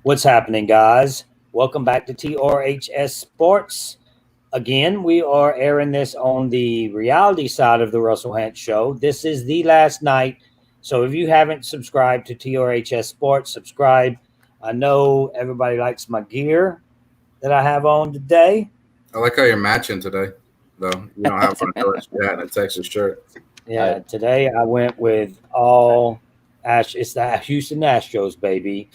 What's happening, guys? Welcome back to TRHS Sports. Again, we are airing this on the reality side of the Russell HANTZ show. This is the last night. So if you haven't subscribed to TRHS Sports, subscribe. I know everybody likes my gear that I have on today. I like how you're matching today, though. You don't have on a Norris hat and a Texas shirt. Yeah, today I went with all Ash. It's the Houston Astros, baby.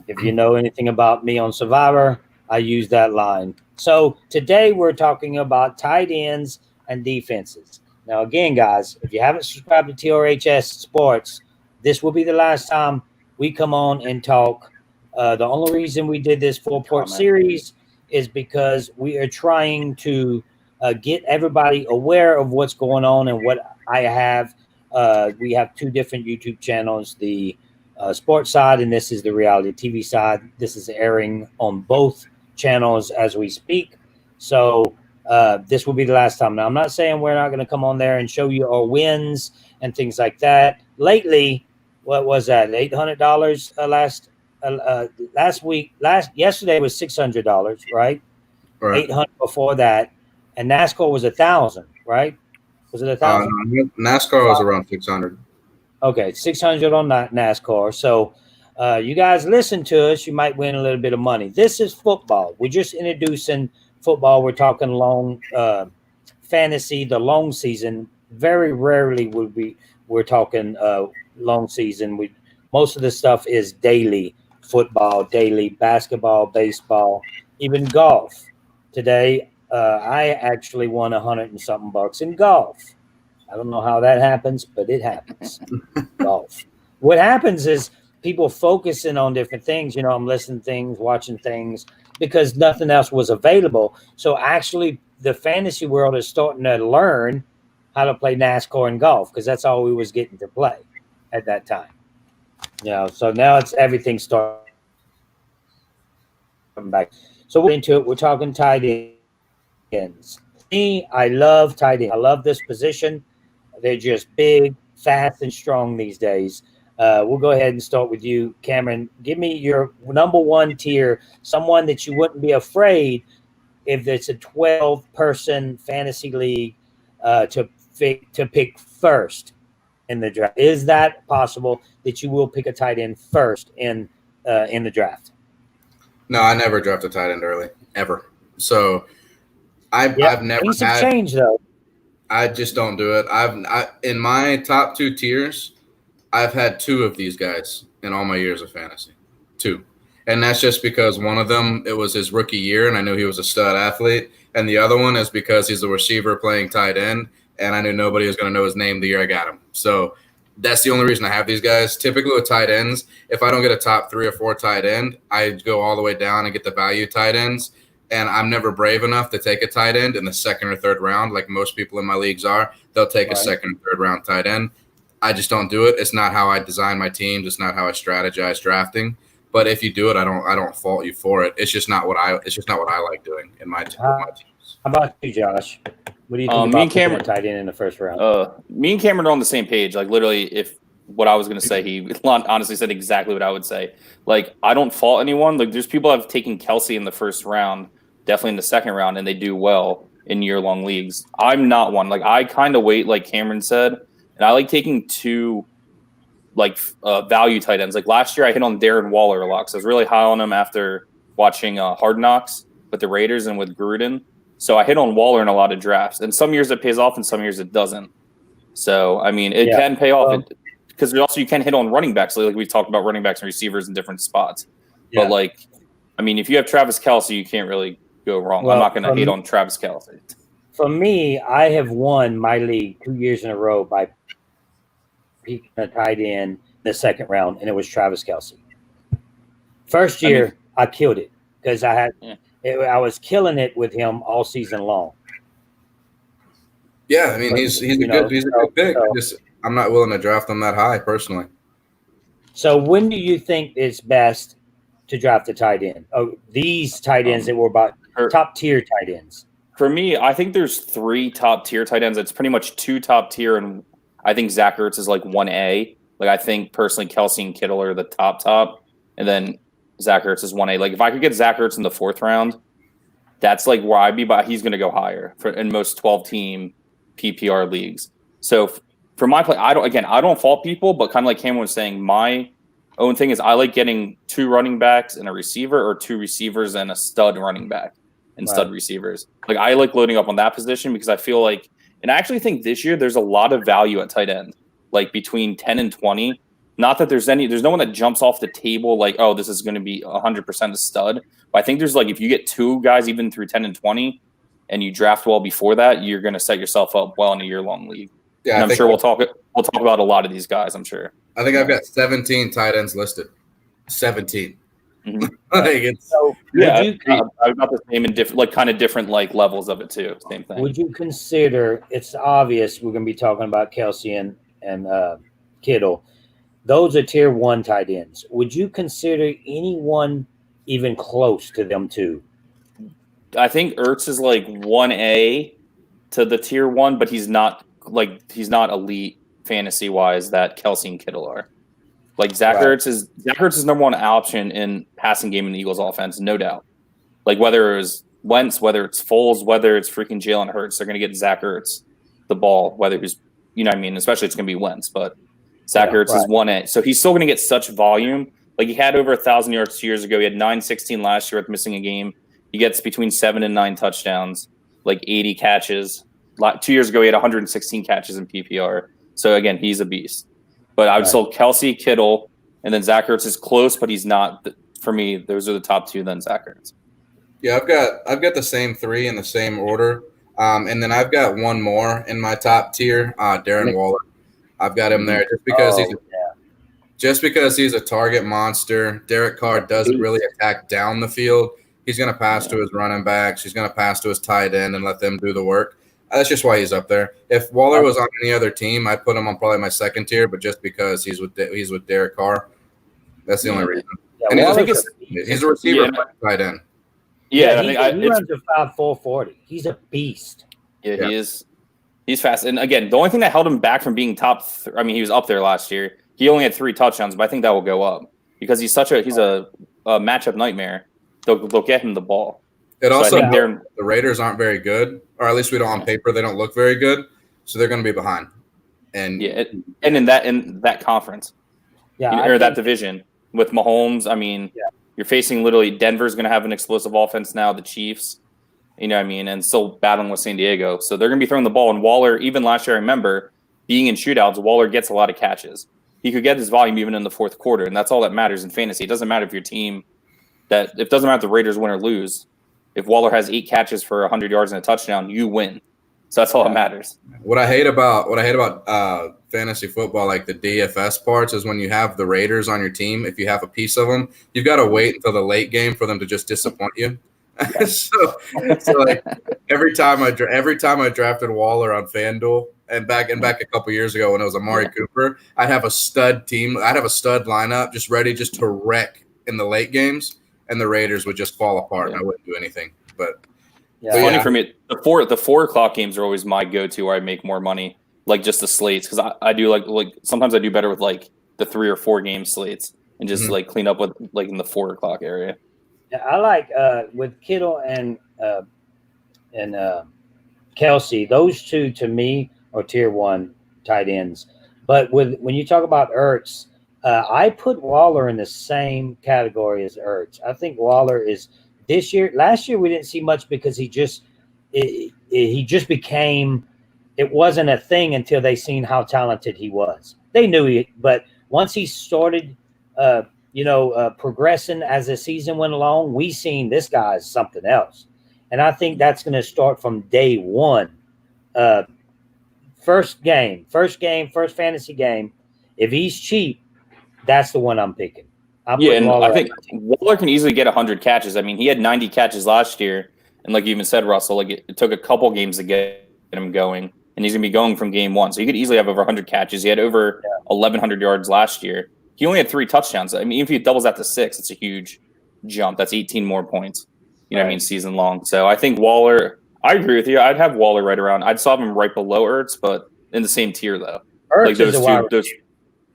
If you know anything about me on Survivor, I use that line. So today we're talking about tight ends and defenses. Now, again, guys, if you haven't subscribed to TRHS Sports, this will be the last time we come on and talk. The only reason we did this four-part series is because we are trying to get everybody aware of what's going on and what I have. We have two different YouTube channels, the sports side, and this is the reality TV side. This is airing on both channels as we speak. So this will be the last time. Now, I'm not saying we're not going to come on there and show you our wins and things like that. Lately, what was that? $800 last week. Yesterday was $600, right? Right. $800 before that, and NASCAR was $1,000, right? Was it $1,000? NASCAR was around 600. Okay, 600 on NASCAR. So you guys listen to us. You might win a little bit of money. This is football. We're just introducing football. We're talking long fantasy, the long season. Very rarely we're talking long season. Most of the stuff is daily football, daily basketball, baseball, even golf. Today, I actually won $100 and something bucks in golf. I don't know how that happens, but it happens. Golf. What happens is people focusing on different things. You know, I'm listening to things, watching things because nothing else was available. So actually, the fantasy world is starting to learn how to play NASCAR and golf because that's all we was getting to play at that time. You know, so now it's everything starting back. So we're into it. We're talking tight ends. Me, I love tight ends. I love this position. They're just big, fast, and strong these days. We'll go ahead and start with you, Cameron. Give me your number one tier, someone that you wouldn't be afraid if it's a 12-person fantasy league to pick first in the draft. Is that possible that you will pick a tight end first in the draft? No, I never draft a tight end early, ever. So I've never Things had. have changed, though. I just don't do it. In my top two tiers, I've had two of these guys in all my years of fantasy. Two. And that's just because one of them, it was his rookie year, and I knew he was a stud athlete. And the other one is because he's a receiver playing tight end, and I knew nobody was going to know his name the year I got him. So that's the only reason I have these guys. Typically with tight ends, if I don't get a top 3 or 4 tight end, I go all the way down and get the value tight ends. And I'm never brave enough to take a tight end in the second or third round like most people in my leagues are. They'll take a second or third round tight end. I just don't do it. It's not how I design my teams. It's not how I strategize drafting. But if you do it, I don't fault you for it. It's just not what I like doing in my teams. How about you, Josh? What do you think about picking a tight end in the first round? Me and Cameron are on the same page. Like literally, if what I was going to say, he honestly said exactly what I would say. Like I don't fault anyone. Like there's people that have taken Kelsey in the first round, definitely in the second round, and they do well in year-long leagues. I'm not one. Like I kind of wait, like Cameron said, and I like taking two value tight ends. Like last year, I hit on Darren Waller a lot because I was really high on him after watching Hard Knocks with the Raiders and with Gruden. So I hit on Waller in a lot of drafts, and some years it pays off, and some years it doesn't. So I mean, it can pay off because also you can hit on running backs. Like we talked about running backs and receivers in different spots. Yeah. But like, I mean, if you have Travis Kelce, you can't really go wrong. Well, I'm not going to hate on Travis Kelce. For me, I have won my league 2 years in a row by picking a tight end in the second round, and it was Travis Kelce. First year, I killed it because I was killing it with him all season long. Yeah, I mean he's a good pick. I'm not willing to draft him that high personally. So when do you think it's best to draft a tight end? Oh, these tight ends that were about top tier tight ends. For me, I think there's 3 top tier tight ends. It's pretty much 2 top tier, and I think Zach Ertz is like 1A. Like I think personally, Kelce and Kittle are the top, and then Zach Ertz is 1A. Like if I could get Zach Ertz in the 4th round, that's like where I'd be, but he's going to go higher in most 12-team PPR leagues. So for my play, I don't fault people, but kind of like Cameron was saying, my own thing is I like getting 2 running backs and a receiver, or 2 receivers and a stud running back and stud receivers. Like I like loading up on that position because I feel like, and I actually think this year there's a lot of value at tight end, like between 10 and 20. Not that there's no one that jumps off the table like, oh, this is going to be 100% a stud. But I think there's like, if you get 2 guys even through 10 and 20 and you draft well before that, you're going to set yourself up well in a year-long league. Yeah, and I'm sure we'll talk about a lot of these guys, I'm sure. I think I've got 17 tight ends listed. 17. Mm-hmm. Like it's, So I've got the same in different like levels of it too. Same thing. would you consider, it's obvious we're going to be talking about Kelsey and Kittle. Those are tier 1 tight ends. Would you consider anyone even close to them too? I think Ertz is like 1A to the tier 1, but he's not elite fantasy wise that Kelsey and Kittle are. Like Zach Ertz is number 1 option in passing game in the Eagles offense, no doubt. Like whether it's Wentz, whether it's Foles, whether it's freaking Jalen Hurts, they're going to get Zach Ertz the ball, whether he's, you know what I mean? Especially it's going to be Wentz, but Zach Ertz is 1A. So he's still going to get such volume. Like he had over 1,000 yards 2 years ago. He had 916 last year with missing a game. He gets between 7 and 9 touchdowns, like 80 catches. 2 years ago, he had 116 catches in PPR. So again, he's a beast. But I would still Kelsey, Kittle, and then Zach Ertz is close, but he's not. For me, those are the top 2. Then Zach Ertz. Yeah, I've got the same 3 in the same order, and then I've got one more in my top tier, Darren Waller. I've got him there just because he's a target monster. Derek Carr doesn't really attack down the field. He's going to pass to his running backs. He's going to pass to his tight end and let them do the work. That's just why he's up there. If Waller was on any other team, I'd put him on probably my 2nd tier, but just because he's with Derek Carr, that's the only reason. Yeah, and he's a receiver tight end. Yeah, he runs a 5.440. He's a beast. Yeah, he is. He's fast. And again, the only thing that held him back from being top he was up there last year. He only had 3 touchdowns, but I think that will go up because he's a matchup nightmare. They'll get him the ball. It also the Raiders aren't very good, or at least we don't on paper. They don't look very good, so they're going to be behind. And and in that conference, that division with Mahomes, I mean, you're facing literally Denver's going to have an explosive offense now. The Chiefs, you know what I mean, and still battling with San Diego, so they're going to be throwing the ball. And Waller, even last year, I remember being in shootouts, Waller gets a lot of catches. He could get his volume even in the 4th quarter, and that's all that matters in fantasy. It doesn't matter if your team it doesn't matter if the Raiders win or lose. If Waller has 8 catches for 100 yards and a touchdown, you win. So that's all that matters. What I hate about fantasy football, like the DFS parts, is when you have the Raiders on your team. If you have a piece of them, you've got to wait until the late game for them to just disappoint you. so like every time I drafted Waller on FanDuel, and back a couple years ago when it was Amari Cooper, I'd have a stud team. I'd have a stud lineup just ready to wreck in the late games. And the Raiders would just fall apart, and I wouldn't do anything. But it's funny for me. The 4 o'clock games are always my go-to where I make more money, like just the slates, because I do like sometimes I do better with like the 3 or 4 game slates and just like clean up with like in the 4 o'clock area. Yeah, I like with Kittle and Kelsey. Those 2 to me are tier 1 tight ends. But when you talk about Ertz. I put Waller in the same category as Ertz. I think Waller is this year. Last year we didn't see much because he just became. It wasn't a thing until they seen how talented he was. They knew it, but once he started, progressing as the season went along, we seen this guy is something else, and I think that's going to start from day 1. First fantasy game. If he's cheap. That's the one I'm picking. And I think Waller can easily get 100 catches. I mean, he had 90 catches last year, and like you even said, Russell, like it took a couple games to get him going, and he's going to be going from game 1. So he could easily have over 100 catches. He had over 1,100 yards last year. He only had 3 touchdowns. I mean, even if he doubles that to 6, it's a huge jump. That's 18 more points, what I mean, season long. So I think Waller, I agree with you. I'd have Waller right around. I'd still have him right below Ertz, but in the same tier, though. Ertz is a wide receiver.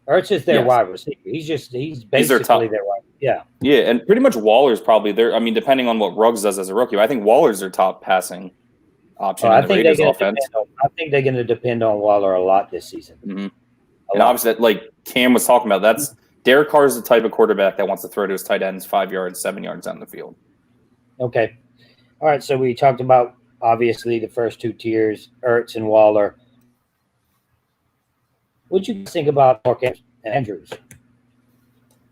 Ertz is their Yes. wide receiver. He's their basically top. their wide. Yeah. Yeah, and pretty much Waller's probably there. I mean, depending on what Ruggs does as a rookie, I think Waller's their top passing option in the Raiders offense. I think they're going to depend on Waller a lot this season. Mm-hmm. And obviously, like Cam was talking about, that's Derek Carr is the type of quarterback that wants to throw to his tight ends 5 yards, 7 yards down the field. Okay. All right. So we talked about obviously the first two tiers, Ertz and Waller. What'd you think about Marquis Andrews?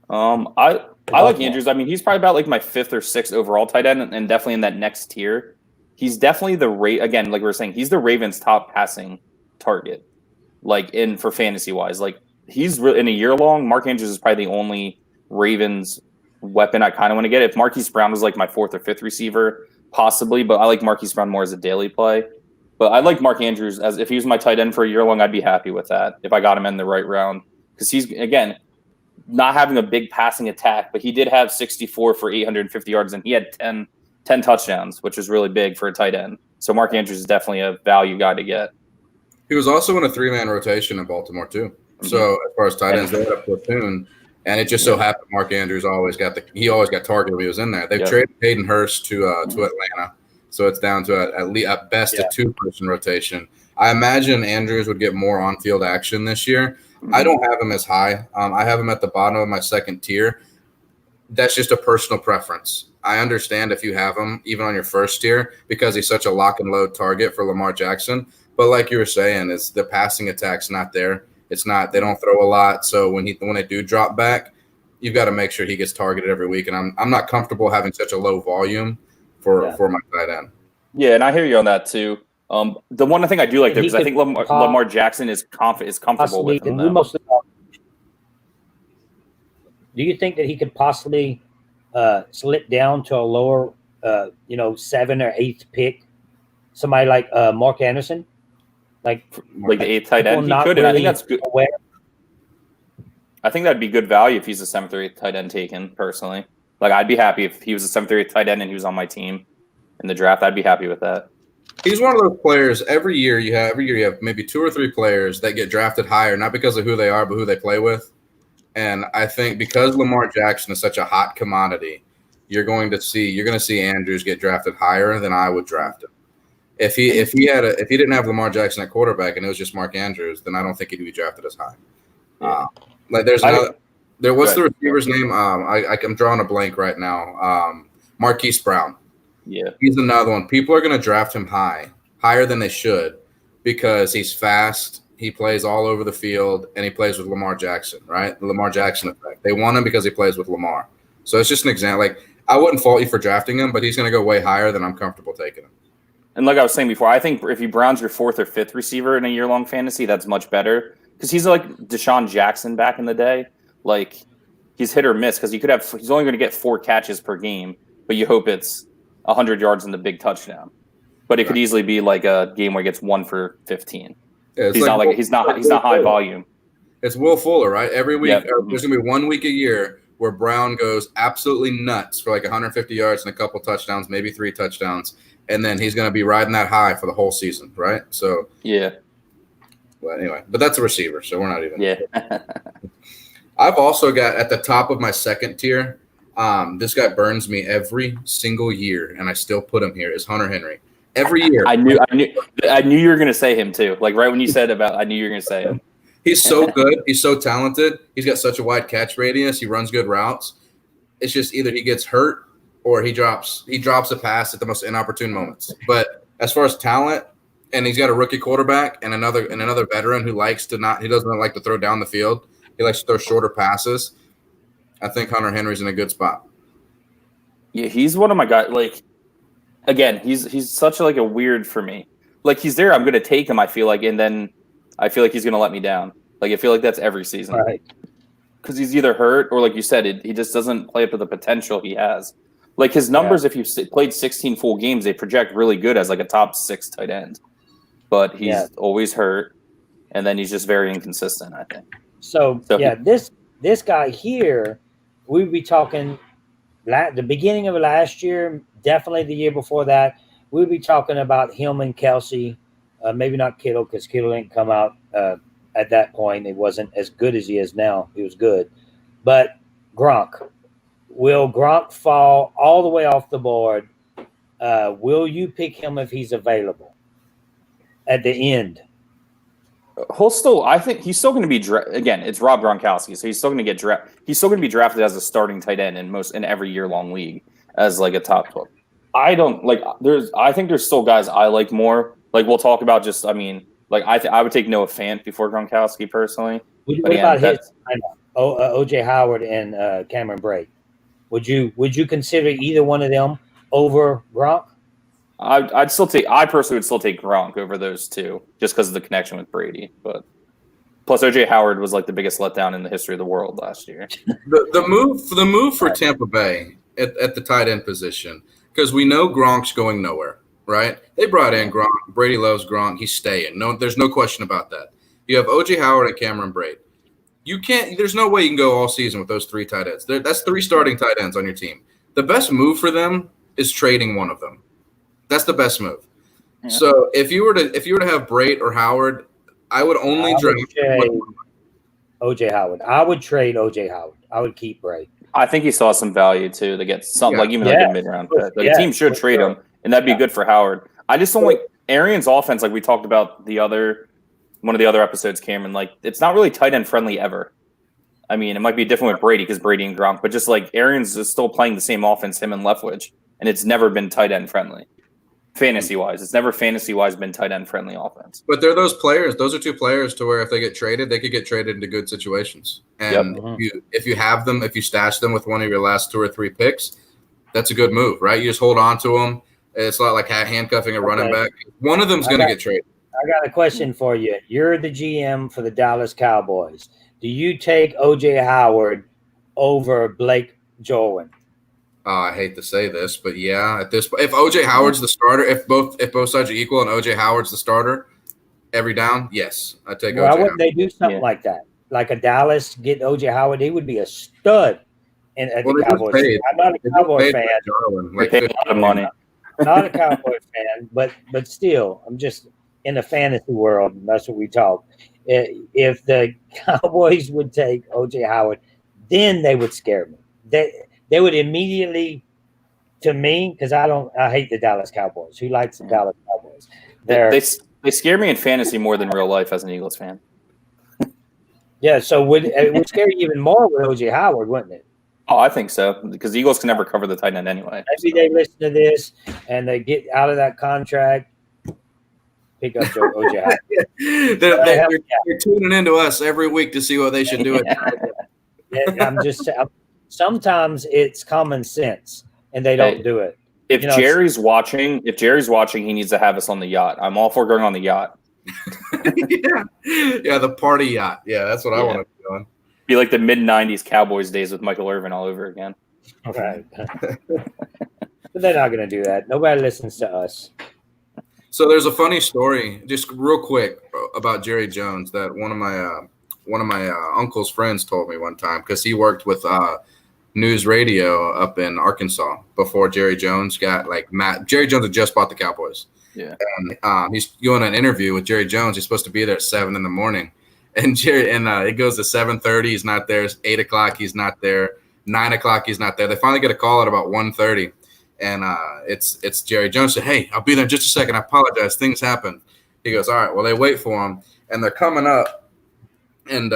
I like Andrews. I mean, he's probably about like my 5th or 6th overall tight end, and definitely in that next tier. He's definitely again, like we were saying, he's the Ravens' top passing target, like for fantasy wise. Like he's really in a year long. Mark Andrews is probably the only Ravens weapon I kind of want to get. If Marquis Brown was like my 4th or 5th receiver, possibly, but I like Marquis Brown more as a daily play. But I like Mark Andrews as if he was my tight end for a year long, I'd be happy with that if I got him in the right round, because he's again not having a big passing attack, but he did have 64 for 850 yards, and he had 10 touchdowns, which is really big for a tight end. So Mark Andrews is definitely a value guy to get. He was also in a 3-man rotation in Baltimore too. Mm-hmm. So as far as tight ends, they had a platoon, and it just so happened Mark Andrews always got targeted when he was in there. They've traded Hayden Hurst to Atlanta, so it's down to at best a 2-person rotation. I imagine Andrews would get more on-field action this year. Mm-hmm. I don't have him as high. I have him at the bottom of my 2nd tier. That's just a personal preference. I understand if you have him even on your 1st tier because he's such a lock and load target for Lamar Jackson. But like you were saying, is the passing attack's not there. It's not. They don't throw a lot. So when they do drop back, you've got to make sure he gets targeted every week. And I'm not comfortable having such a low volume for my tight end. Yeah, and I hear you on that too. The one thing I do like there is I think Lamar Jackson is comfortable with him. Do you think that he could possibly slip down to a lower, 7th or 8th pick? Somebody like Mark Anderson, like the 8th tight end, he could, and I think that's good. I think that'd be good value if he's a 7th or 8th tight end taken. Personally, like I'd be happy if he was a 7th or 8th tight end and he was on my team in the draft. I'd be happy with that. He's one of those players. Every year you have maybe 2 or 3 players that get drafted higher, not because of who they are, but who they play with. And I think because Lamar Jackson is such a hot commodity, you're going to see Andrews get drafted higher than I would draft him. If he didn't have Lamar Jackson at quarterback and it was just Mark Andrews, then I don't think he'd be drafted as high. Yeah. What's the receiver's name? I'm drawing a blank right now. Marquis Brown. Yeah, he's another one. People are going to draft him higher than they should, because he's fast. He plays all over the field, and he plays with Lamar Jackson, right? The Lamar Jackson effect. They want him because he plays with Lamar. So it's just an example. Like, I wouldn't fault you for drafting him, but he's going to go way higher than I'm comfortable taking him. And like I was saying before, I think if Brown's your 4th or 5th receiver in a year-long fantasy, that's much better, because he's like Deshaun Jackson back in the day. Like, he's hit or miss, because he's only going to get 4 catches per game, but you hope it's 100 yards in the big touchdown. But it could easily be like a game where he gets 1 for 15. Yeah, he's not high volume. It's Will Fuller, right? Every week there's gonna be 1 week a year where Brown goes absolutely nuts for like 150 yards and a couple touchdowns, maybe 3 touchdowns, and then he's gonna be riding that high for the whole season, right? So Well, anyway, but that's a receiver, so we're not even. Yeah. I've also got at the top of my 2nd tier. This guy burns me every single year, and I still put him here, is Hunter Henry. Every year. I knew you were going to say him too. Like right when you said I knew you were going to say him. He's so good. He's so talented. He's got such a wide catch radius. He runs good routes. It's just either he gets hurt or he drops a pass at the most inopportune moments. But as far as talent, and he's got a rookie quarterback and another veteran who he doesn't like to throw down the field. He likes to throw shorter passes. I think Hunter Henry's in a good spot. Yeah, he's one of my guys. Like, again, he's such a weird for me. Like, he's there, I'm going to take him, I feel like, and then I feel like he's going to let me down. Like, I feel like that's every season. Right. Because he's either hurt or, like you said, he just doesn't play up to the potential he has. Like, his numbers, if you played 16 full games, they project really good as, like, a top 6 tight end. But he's always hurt, and then he's just very inconsistent, I think. So this guy here, we'd be talking the beginning of last year, definitely the year before that, we'd be talking about him and Kelsey, maybe not Kittle, because Kittle didn't come out at that point. He wasn't as good as he is now. He was good. But Gronk. Will Gronk fall all the way off the board? Will you pick him if he's available at the end? I think he's still going to be again. It's Rob Gronkowski, so he's still going to get drafted. He's still going to be drafted as a starting tight end in every year-long league as like a top 12. I think there's still guys I like more. Like we'll talk about just. I mean, like I would take Noah Fant before Gronkowski personally. What about OJ Howard and Cameron Brate? Would you consider either one of them over Gronk? I personally would still take Gronk over those two, just because of the connection with Brady. But plus, OJ Howard was like the biggest letdown in the history of the world last year. The move for Tampa Bay at the tight end position, because we know Gronk's going nowhere, right? They brought in Gronk. Brady loves Gronk. He's staying. No, there's no question about that. You have OJ Howard and Cameron Brate. You can't. There's no way you can go all season with those three tight ends. That's three starting tight ends on your team. The best move for them is trading one of them. That's the best move. Yeah. So if you were to have Brate or Howard, I would only draft OJ Howard. I would trade OJ Howard. I would keep Brate. I think he saw some value too to get something like a mid-round pick. Like a team should trade him, and that'd be good for Howard. I just don't like Arians' offense, like we talked about one of the other episodes, Cameron. Like it's not really tight end friendly ever. I mean, it might be different with Brady because Brady and Gronk, but just like Arians is still playing the same offense, him and Leftwich, and it's never been tight end friendly. Fantasy wise, it's never fantasy wise been tight end friendly offense. But they're those players. Those are two players to where if they get traded, they could get traded into good situations. And if you have them, if you stash them with one of your last 2 or 3 picks, that's a good move, right? You just hold on to them. It's not like handcuffing a running back. One of them's going to get traded. I got a question for you. You're the GM for the Dallas Cowboys. Do you take OJ Howard over Blake Jarwin? I hate to say this, but yeah, at this if OJ Howard's the starter, if both sides are equal and OJ Howard's the starter every down, yes, I take OJ. Why wouldn't they do something like that? Like a Dallas get OJ Howard, he would be a stud at the Cowboys. I'm not a Cowboy fan. They paid a lot of money. Not a Cowboy fan, but still, I'm just in the fantasy world. And that's what we talk. If the Cowboys would take OJ Howard, then they would scare me. They would immediately, to me, because I hate the Dallas Cowboys. Who likes the Dallas Cowboys? They scare me in fantasy more than real life as an Eagles fan. Yeah, so it would scare you even more with OJ Howard, wouldn't it? Oh, I think so, because the Eagles can never cover the tight end anyway. Maybe they listen to this and they get out of that contract, pick up OJ Howard. They're tuning into us every week to see what they should do. Sometimes it's common sense, and they don't do it. If Jerry's watching, he needs to have us on the yacht. I'm all for going on the yacht. yeah, the party yacht. Yeah, that's what I want to be doing. Be like the mid-'90s Cowboys days with Michael Irvin all over again. Right. But they're not going to do that. Nobody listens to us. So there's a funny story, just real quick, about Jerry Jones that one of my uncle's friends told me one time, because he worked with news radio up in Arkansas before Jerry Jones got Jerry Jones had just bought the Cowboys. Yeah. And he's going on an interview with Jerry Jones. He's supposed to be there at 7 a.m. And it goes to 7:30. He's not there. It's 8 o'clock. He's not there. 9 o'clock. He's not there. They finally get a call at about 1:30. And it's Jerry Jones said, "Hey, I'll be there in just a second. I apologize. Things happen." He goes, "All right." Well, they wait for him, and they're coming up, and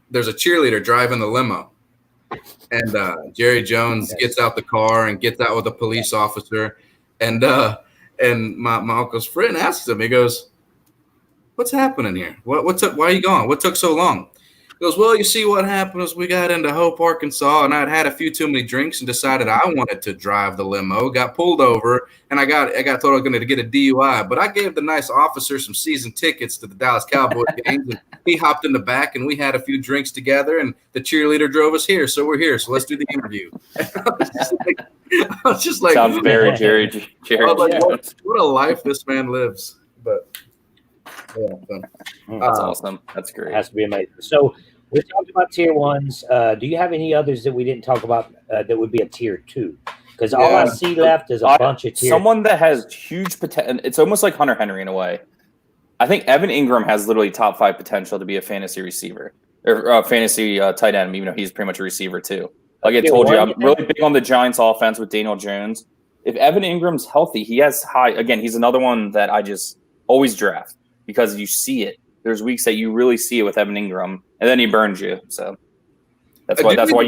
there's a cheerleader driving the limo. And Jerry Jones gets out the car and gets out with a police officer. And my uncle's friend asks him, he goes, "What's happening here? Why are you gone? What took so long?" He goes, "Well, you see, what happened is we got into Hope, Arkansas, and I'd had a few too many drinks and decided I wanted to drive the limo, got pulled over, and I got told I was going to get a DUI. But I gave the nice officer some season tickets to the Dallas Cowboys games, and he hopped in the back, and we had a few drinks together, and the cheerleader drove us here, so we're here. So let's do the interview." I was just like, sounds very Jerry. What a life this man lives. But that's awesome. That's great. It has to be amazing. So we talked about tier ones. Do you have any others that we didn't talk about that would be a tier 2? Because all I see left is a bunch of tier. Someone that has huge potential. It's almost like Hunter Henry in a way. I think Evan Ingram has literally top 5 potential to be a fantasy receiver or fantasy tight end, even though he's pretty much a receiver too. Like I told you, I'm really big on the Giants offense with Daniel Jones. If Evan Ingram's healthy, he has high. Again, he's another one that I just always draft because you see it. There's weeks that you really see it with Evan Ingram, and then he burns you. So that's why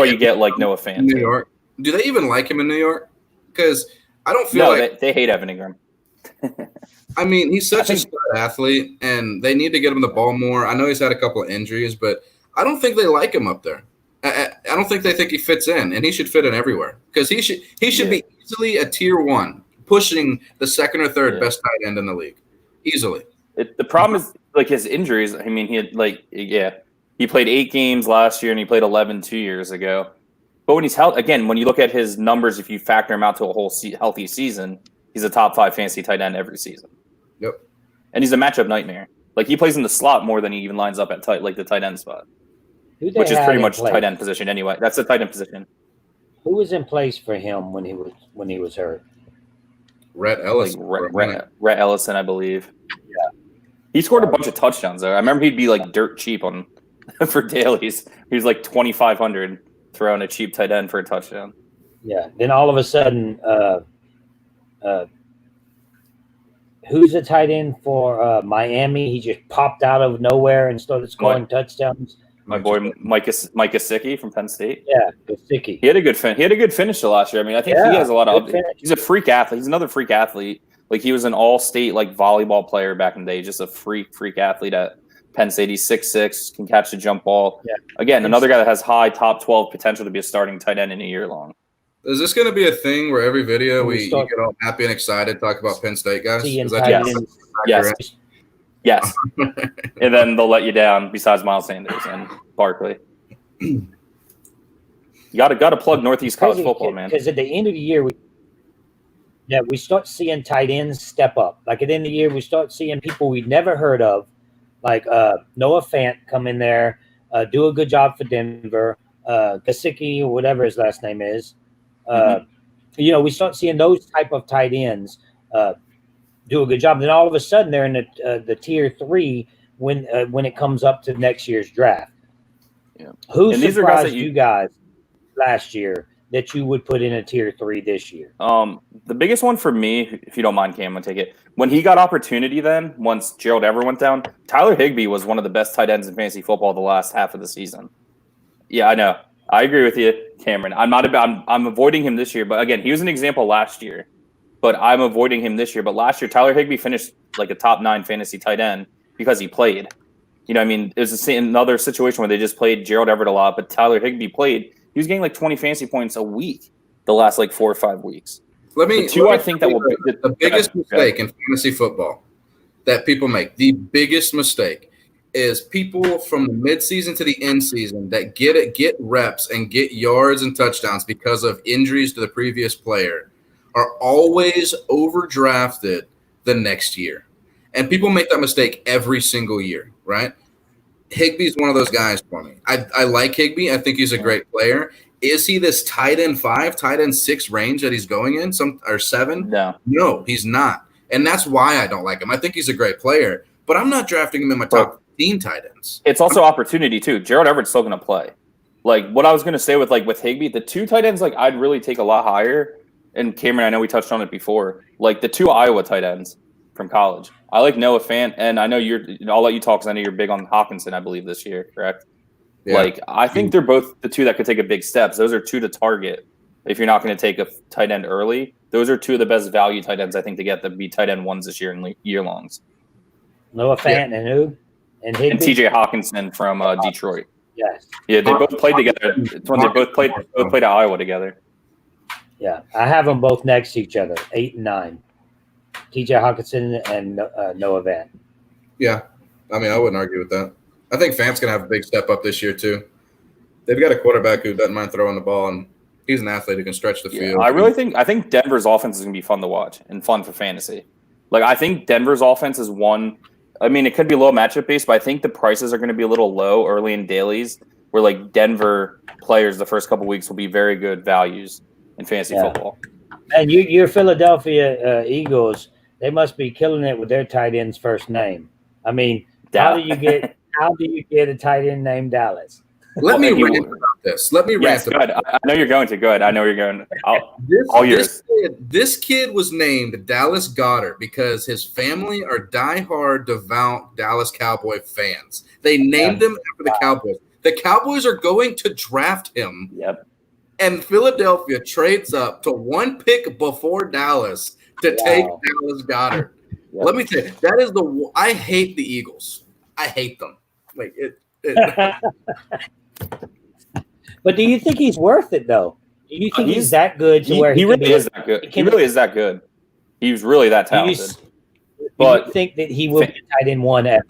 you get like Noah Fant. New York. Do they even like him in New York? Because I don't feel like they hate Evan Ingram. I mean, he's such a star athlete, and they need to get him the ball more. I know he's had a couple of injuries, but I don't think they like him up there. I don't think they think he fits in, and he should fit in everywhere because he should be easily a tier 1, pushing the second or third best tight end in the league, easily. The problem is like his injuries. I mean, he had he played 8 games last year, and he played 11 2 years ago. But when he's healthy, again, when you look at his numbers, if you factor him out to a whole healthy season, he's a top 5 fantasy tight end every season. Yep, and he's a matchup nightmare. Like he plays in the slot more than he even lines up at the tight end spot. Which is pretty much tight end position anyway. That's the tight end position. Who was in place for him when he was hurt? Rhett Ellison. Rhett Ellison, I believe. Yeah. He scored a bunch of touchdowns though. I remember he'd be like dirt cheap on for dailies. He was like 2,500 throwing a cheap tight end for a touchdown. Yeah. Then all of a sudden, who's the tight end for Miami? He just popped out of nowhere and started scoring touchdowns. My boy Mike Gesicki from Penn State. Yeah, Gesicki. He had a good finish to last year. I mean, I think he has a lot of. He's a freak athlete. He's another freak athlete. Like he was an all-state like volleyball player back in the day. Just a freak athlete at Penn State. He's 6'6", can catch the jump ball. Yeah. Again, another guy that has high top 12 potential to be a starting tight end in a year long. Is this going to be a thing where every video you get all happy and excited, talk about Penn State guys? Yes. And then they'll let you down besides Miles Sanders and Barkley. You got to plug Northeast college football, man. Because at the end of the year, we start seeing tight ends step up. Like at the end of the year, we start seeing people we'd never heard of, like Noah Fant come in there, do a good job for Denver, Gesicki or whatever his last name is. We start seeing those type of tight ends do a good job. Then all of a sudden they're in the tier 3 when it comes up to next year's draft. Yeah. Who surprised you guys last year that you would put in a tier 3 this year? The biggest one for me, if you don't mind, Cam, I'll take it. When he got opportunity then, once Gerald Everett went down, Tyler Higby was one of the best tight ends in fantasy football the last half of the season. Yeah, I know. I agree with you, Cameron. I'm avoiding him this year, but again, he was an example last year. But I'm avoiding him this year. But last year, Tyler Higby finished like a top 9 fantasy tight end because he played. You know, I mean, it was another situation where they just played Gerald Everett a lot, but Tyler Higby played. He was getting like 20 fantasy points a week the last like 4 or 5 weeks. I think that will be the biggest mistake in fantasy football that people make. The biggest mistake is people from the midseason to the end season that get reps and get yards and touchdowns because of injuries to the previous player are always overdrafted the next year. And people make that mistake every single year, right? Higby's one of those guys for me. I like Higby. I think he's a great player. Is he this tight end 5, tight end 6 range that he's going in, or 7? No, he's not. And that's why I don't like him. I think he's a great player, but I'm not drafting him in my top 15 tight ends. It's also opportunity too. Gerald Everett's still going to play. Like what I was going to say with Higby, the 2 tight ends, like I'd really take a lot higher. And Cameron, I know we touched on it before. Like the 2 Iowa tight ends from college. I like Noah Fant, and I know I'll let you talk because I know you're big on Hawkinson, I believe, this year, correct? Yeah. Like I think they're both the 2 that could take a big steps. Those are 2 to target if you're not going to take a tight end early. Those are 2 of the best value tight ends I think to get to be tight end 1s this year in year longs. Noah Fant and who? And TJ Hawkinson from Detroit. Yes. Yeah, they both played together. It's when they both played at Iowa together. Yeah, I have them both next to each other, 8 and 9. TJ Hawkinson and Noah Fant. Yeah, I mean, I wouldn't argue with that. I think Fant's going to have a big step up this year, too. They've got a quarterback who doesn't mind throwing the ball, and he's an athlete who can stretch the field. I think Denver's offense is going to be fun to watch and fun for fantasy. Like, I think Denver's offense is one – I mean, it could be low matchup based, but I think the prices are going to be a little low early in dailies where, like, Denver players the first couple weeks will be very good values in fantasy football. And your Philadelphia Eagles, They must be killing it with their tight end's first name. I mean, how do you get a tight end named Dallas? Let me rant about this. Let me rant about this. I know you're going to. Go ahead. I know you're going. All yours. This kid was named Dallas Goddard because his family are diehard, devout Dallas Cowboy fans. They named him after the Cowboys. The Cowboys are going to draft him. Yep. And Philadelphia trades up to one pick before Dallas to take Dallas Goddard. Yep. Let me tell you, that is I hate the Eagles. I hate them. Like it. But do you think he's worth it though? Do you think he's that good to where he really is that good? He really is that good. He's really that talented. But you think that he will be tight end one ever?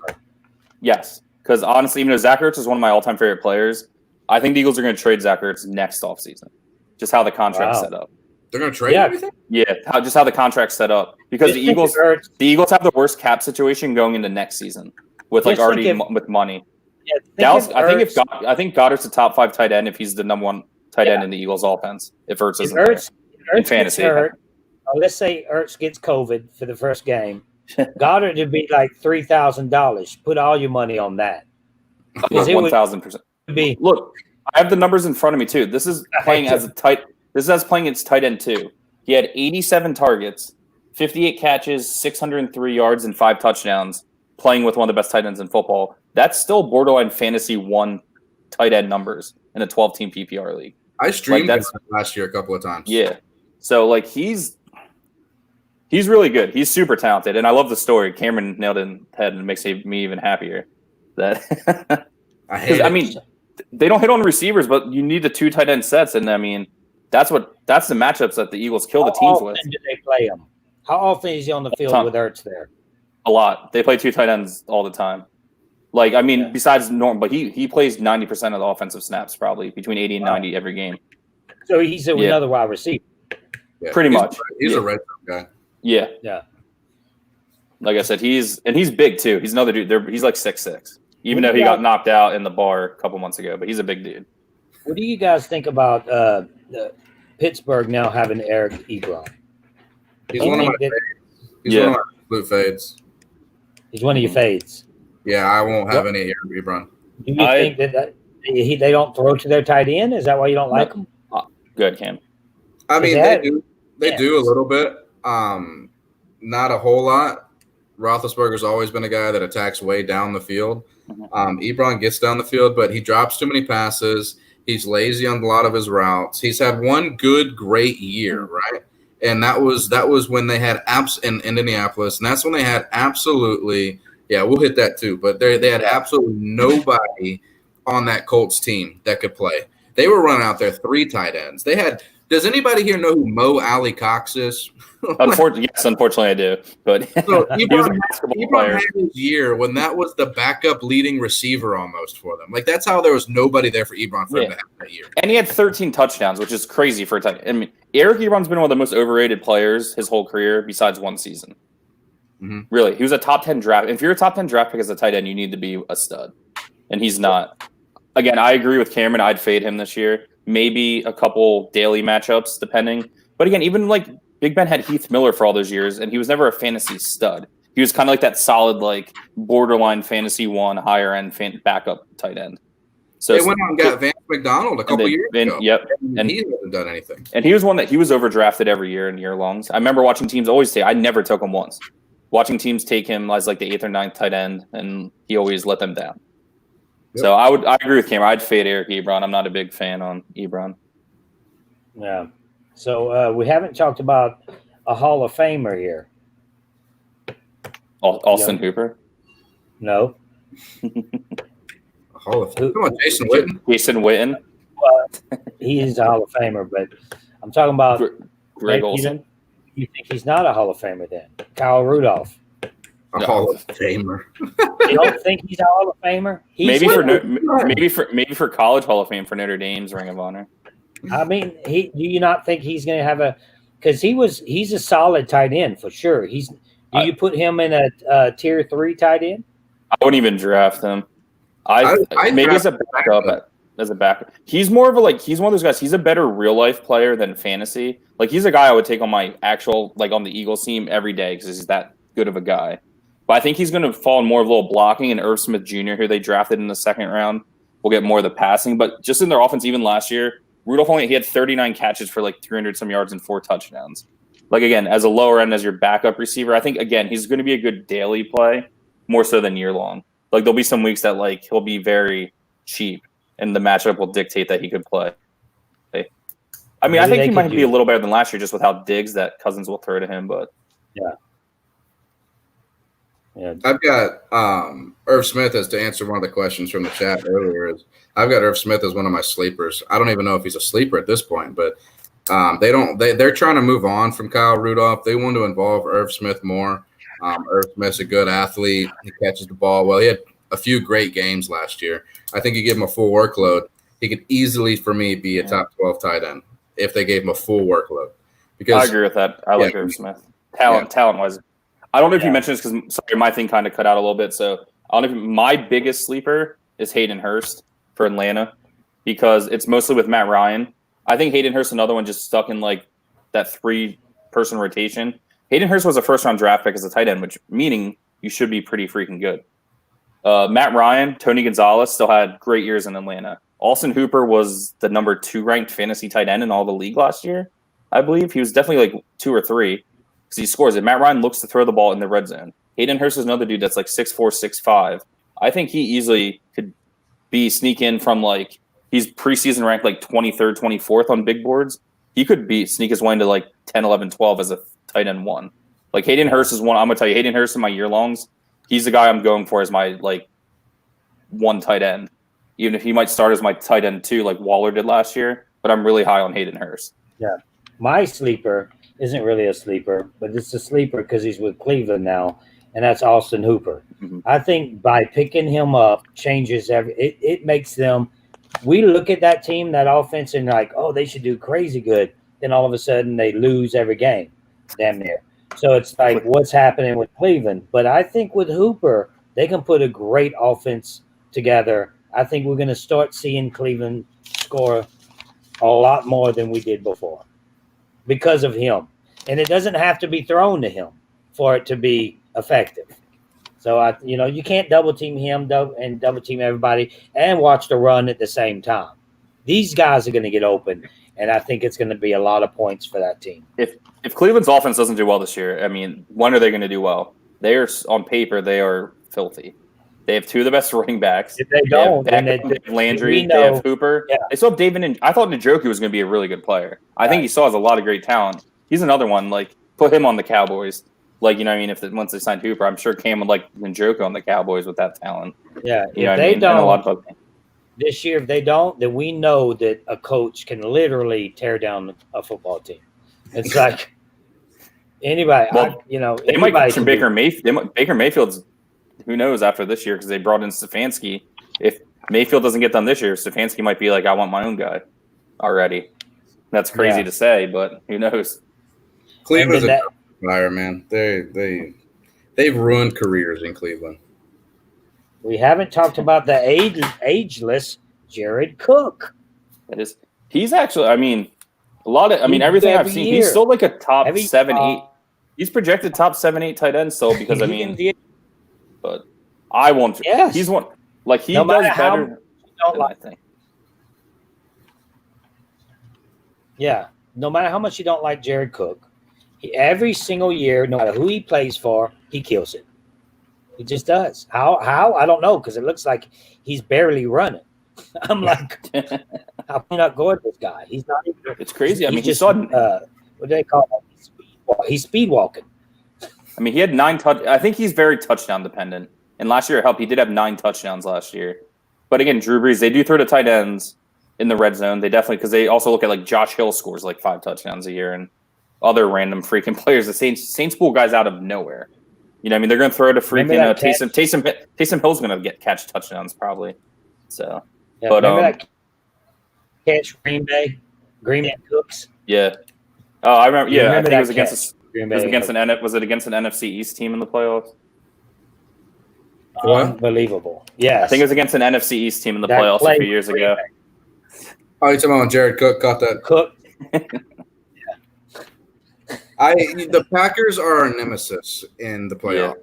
Yes, because honestly, even though Zach Ertz is one of my all-time favorite players, I think the Eagles are going to trade Zach Ertz next offseason. Just how the contract's set up. They're going to trade everything? Yeah, just how the contract's set up. Because the Eagles have the worst cap situation going into next season with like already with money. Yeah, Dallas, I think Goddard's the top 5 tight end if he's the number 1 tight end in the Eagles offense. If Ertz isn't there in fantasy. Let's say Ertz gets COVID for the first game. Goddard would be like $3,000. Put all your money on that. 1,000%. Look, I have the numbers in front of me too. This is playing as playing its tight end too. He had 87 targets, 58 catches, 603 yards, and 5 touchdowns. Playing with one of the best tight ends in football. That's still borderline fantasy 1 tight end numbers in a 12-team PPR league. I streamed that last year a couple of times. Yeah. So, like, he's really good. He's super talented. And I love the story. Cameron nailed it in the head and it makes me even happier. That I mean, they don't hit on the receivers, but you need the 2 tight end sets. And, I mean, that's the matchups that the Eagles kill the teams with. How often do they play him? How often is he on the field with Ertz there? A lot. They play 2 tight ends all the time. Like, I mean, besides Norm, but he plays 90% of the offensive snaps, probably between 80 and 90 every game. So he's another wide receiver. Yeah, pretty much. He's a red zone guy. Yeah. Yeah. Like I said, he's big too. He's another dude. He's like 6'6", even though he got knocked out in the bar a couple months ago. But he's a big dude. What do you guys think about Pittsburgh now having Eric Ebron? He's one of my fades. He's one of my absolute fades. He's one of your fades. Yeah, I won't have any Eric Ebron. Do you think that they don't throw to their tight end? Is that why you don't like them? Good, Cam. I mean, they do. They do a little bit. Not a whole lot. Roethlisberger's always been a guy that attacks way down the field. Ebron gets down the field, but he drops too many passes. He's lazy on a lot of his routes. He's had one great year, right? And that was when they had in Indianapolis, and that's when they had absolutely we'll hit that too. But they had absolutely nobody on that Colts team that could play. They were running out there 3 tight ends. They had. Does anybody here know who Mo Alley Cox is? Unfortunately, I do. But so he was a basketball player. Had his year when that was the backup leading receiver almost for them. Like that's how there was nobody there for Ebron for him to have that year. And he had 13 touchdowns, which is crazy for a tight end. I mean, Eric Ebron's been one of the most overrated players his whole career, besides one season. Mm-hmm. Really, he was a top 10 draft. If you're a top 10 draft pick as a tight end, you need to be a stud, and he's not. Again, I agree with Cameron. I'd fade him this year. Maybe a couple daily matchups, depending. But again, even like Big Ben had Heath Miller for all those years, and he was never a fantasy stud. He was kind of like that solid, like borderline fantasy 1, higher end backup tight end. So they went out and got Vance McDonald a couple years ago. Yep, and he hasn't done anything. And he was one that he was overdrafted every year in year longs. I remember watching teams always take. I never took him once. Watching teams take him as like the 8th or 9th tight end, and he always let them down. Yep. So I agree with Cameron. I'd fade Eric Ebron. I'm not a big fan on Ebron. Yeah. So we haven't talked about a Hall of Famer here. Austin Hooper? No. Hall of Famer. Come on, Jason Witten. Jason Witten. Well, he is a Hall of Famer, but I'm talking about Greg Olsen. You think he's not a Hall of Famer then? Kyle Rudolph. A Hall of Famer. You don't think he's a Hall of Famer? Maybe for college Hall of Fame for Notre Dame's Ring of Honor. I mean, do you not think he's going to have because he's a solid tight end for sure. Do you put him in a tier 3 tight end? I wouldn't even draft him. Maybe as a backup. as a backup. He's more of a he's one of those guys. He's a better real life player than fantasy. Like he's a guy I would take on my actual on the Eagles team every day because he's that good of a guy. But I think he's going to fall in more of a little blocking. And Irv Smith Jr., who they drafted in the second round, will get more of the passing. But just in their offense, even last year, Rudolph he had 39 catches for 300 some yards and 4 touchdowns. Again, as a lower end as your backup receiver, I think again he's going to be a good daily play more so than year long. There'll be some weeks that he'll be very cheap, and the matchup will dictate that he could play. I mean, I think he might be a little better than last year just with how digs that Cousins will throw to him. But yeah, I've got Irv Smith as to answer one of the questions from the chat earlier. I've got Irv Smith as one of my sleepers. I don't even know if he's a sleeper at this point, but they're trying to move on from Kyle Rudolph. They want to involve Irv Smith more. Irv Smith's a good athlete. He catches the ball well. He had a few great games last year. I think you give him a full workload, he could easily, for me, be a top 12 tight end if they gave him a full workload. Because I agree with that. I like Irv Smith. Talent-wise. I don't know if you mentioned this because my thing kind of cut out a little bit. So I don't know if my biggest sleeper is Hayden Hurst for Atlanta because it's mostly with Matt Ryan. I think Hayden Hurst, another one just stuck in that 3-person rotation. Hayden Hurst was a first-round draft pick as a tight end, which meaning you should be pretty freaking good. Matt Ryan, Tony Gonzalez still had great years in Atlanta. Austin Hooper was the number 2 ranked fantasy tight end in all the league last year, I believe. He was definitely 2 or 3 because he scores it. Matt Ryan looks to throw the ball in the red zone. Hayden Hurst is another dude that's 6'4", 6'5". I think he easily could sneak in from he's preseason ranked 23rd, 24th on big boards. He could sneak his way into 10, 11, 12 as a tight end 1. Hayden Hurst is one. I'm gonna tell you, Hayden Hurst in my year longs, he's the guy I'm going for as my 1 tight end. Even if he might start as my tight end 2, like Waller did last year, but I'm really high on Hayden Hurst. Yeah, my sleeper isn't really a sleeper, but it's a sleeper because he's with Cleveland now, and that's Austin Hooper. Mm-hmm. I think by picking him up changes it makes them. We look at that team, that offense, and oh, they should do crazy good. Then all of a sudden they lose every game, damn near. So it's what's happening with Cleveland. But I think with Hooper, they can put a great offense together. I think we're going to start seeing Cleveland score a lot more than we did before because of him. And it doesn't have to be thrown to him for it to be effective. So, you can't double team him and double team everybody and watch the run at the same time. These guys are going to get open, and I think it's going to be a lot of points for that team. If Cleveland's offense doesn't do well this year, I mean, when are they going to do well? They are, on paper, they are filthy. They have 2 of the best running backs. If they don't, they have Landry, they have Hooper. Yeah. They still have David. And I thought Njoku was going to be a really good player. I think he still has a lot of great talent. He's another one. Put him on the Cowboys. Once they signed Hooper, I'm sure Cam would like Njoku on the Cowboys with that talent. Yeah, if they don't this year, if they don't, then we know that a coach can literally tear down a football team. It's anybody. They might question Baker Mayfield. Baker Mayfield's. Who knows after this year because they brought in Stefanski. If Mayfield doesn't get done this year, Stefanski might be I want my own guy already. That's crazy to say, but who knows? Cleveland's a fire, man. They've ruined careers in Cleveland. We haven't talked about the ageless Jared Cook. He's actually, everything I've seen, he's still a top 7, 8. He's projected top 7, 8 tight end still because but I won't. Yes. He's one. He no does better than I think. Yeah. No matter how much you don't like Jared Cook, every single year, no matter who he plays for, he kills it. He just does. How? I don't know because it looks like he's barely running. I'm how can you not go at this guy? He's not even. It's crazy. He saw what do they call him? He's speed walking. He had 9 I think he's very touchdown dependent. And last year it helped. He did have 9 touchdowns last year. But again, Drew Brees, they do throw to tight ends in the red zone. They definitely, because they also look at Josh Hill scores 5 touchdowns a year and other random freaking players. The Saints pull guys out of nowhere. They're going to throw to freaking Taysom Hill's going to catch touchdowns probably. So, yeah, but that catch Green Bay Cooks. Yeah. Oh, I remember. Yeah, I think it was against. Was it against an NFC East team in the playoffs? Unbelievable. Yeah, I think it was against an NFC East team in the playoffs a few years ago. Oh, you're talking about when Jared Cook caught that? Cook. The Packers are our nemesis in the playoff. Yeah.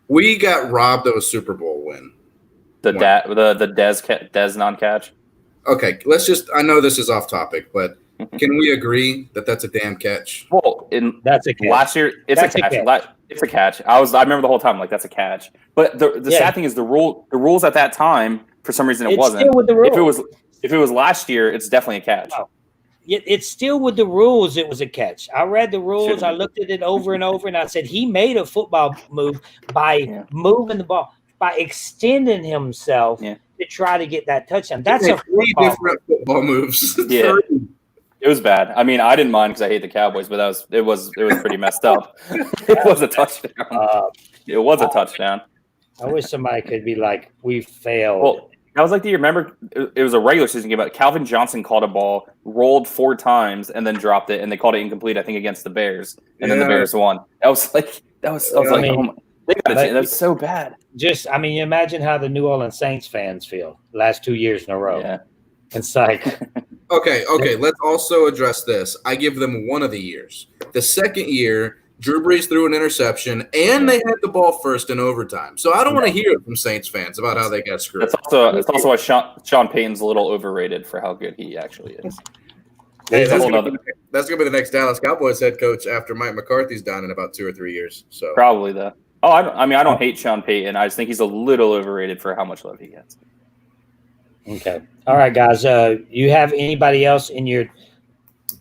We got robbed of a Super Bowl win. The Dez non-catch. Okay, let's just. I know this is off topic, but can we agree that that's a damn catch? Well, That's a catch. last year, it's a catch. It's a catch. I remember the whole time like that's a catch. But the sad thing is the rules at that time for some reason it wasn't. Still with the rules. If it was last year, it's definitely a catch. Oh. It's still with the rules. It was a catch. I read the rules. I looked at it over and over, and I said he made a football move by moving the ball, by extending himself to try to get that touchdown. That's a three different football moves. Yeah, it was bad. I mean, I didn't mind because I hate the Cowboys, but it was pretty messed up. It was a touchdown. It was a touchdown. I wish somebody could be like, we failed. Well, I was like, do you remember? It was a regular season game, but Calvin Johnson caught a ball, rolled 4 times, and then dropped it, and they called it incomplete, I think, against the Bears, and then the Bears won. I was like, oh my, they got a chance. That's so bad. Just, I mean, imagine how the New Orleans Saints fans feel last 2 years in a row. Yeah. It's like, okay. Let's also address this. I give them one of the years. The second year, Drew Brees threw an interception, and they had the ball first in overtime. So I don't want to hear it from Saints fans about how they got screwed. It's also why Sean Payton's a little overrated for how good he actually is. Hey, that's going to be the next Dallas Cowboys head coach after Mike McCarthy's done in about 2 or 3 years. So probably though. Oh, I don't hate Sean Payton. I just think he's a little overrated for how much love he gets. Okay. All right, guys. You have anybody else in your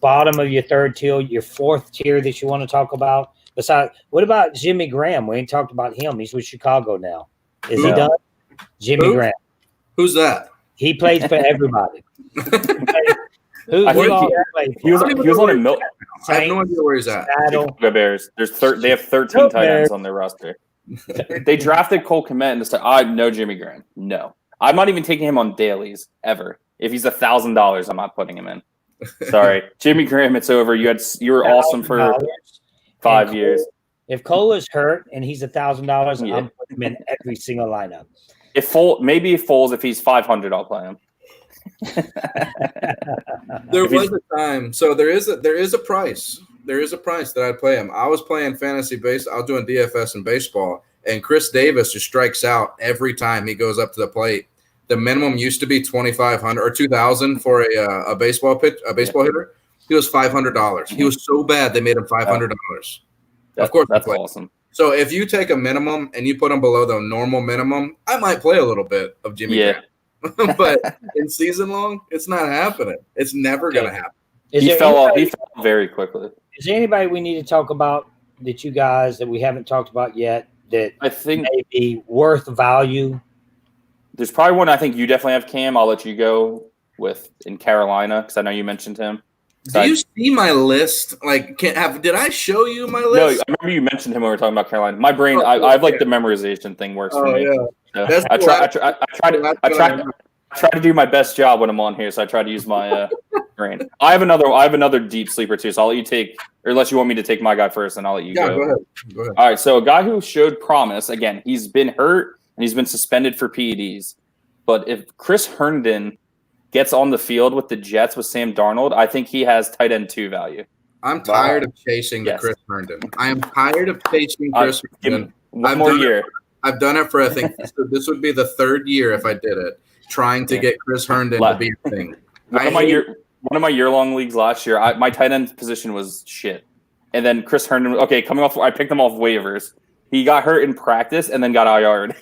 bottom of your third tier, your fourth tier that you want to talk about? Besides, what about Jimmy Graham? We ain't talked about him. He's with Chicago now. Is he done? Jimmy Graham. Who's that? He plays for everybody. He was on a milk. I have no idea where he's at. The Bears. They have 13 tight ends on their roster. They drafted Cole Kmet and said, "I know Jimmy Graham. No, I'm not even taking him on dailies ever. If he's $1,000, I'm not putting him in. Sorry, Jimmy Graham. It's over. You were awesome for 5 years. If Cole is hurt and he's $1,000, I'm putting him in every single lineup. If Foles, if he's 500, I'll play him. There was a time, so there is a price. There is a price that I'd play him. I was playing fantasy base. I was doing DFS and baseball, and Chris Davis just strikes out every time he goes up to the plate. The minimum used to be $2,500 or $2,000 for a baseball hitter. He was $500. He was so bad they made him $500. Of course, that's awesome. So if you take a minimum and you put him below the normal minimum, I might play a little bit of Jimmy Graham. But in season long, it's not happening. It's never going to happen. He fell off very quickly. Is there anybody we need to talk about that we haven't talked about yet that I think may be worth value? There's probably one I think you definitely have, Cam. I'll let you go with in Carolina because I know you mentioned him. Do you see my list? Did I show you my list? No, I remember you mentioned him when we were talking about Carolina. My brain, I have like the memorization thing works for me. Yeah. So I try to do my best job when I'm on here, so I try to use my brain. I have another deep sleeper too, so I'll let you take, or unless you want me to take my guy first, and I'll let you go. Go ahead. All right, so a guy who showed promise. Again, he's been hurt and he's been suspended for PEDs, but if Chris Herndon gets on the field with the Jets with Sam Darnold, I think he has tight end 2 value. I'm tired of chasing the Chris Herndon. I am tired of chasing Chris Herndon. One more year. I've done it for, I think, this would be the 3rd year if I did it, trying to get Chris Herndon to be a thing. One of my year-long leagues last year, my tight end position was shit. And then Chris Herndon, I picked him off waivers. He got hurt in practice and then got IR'd.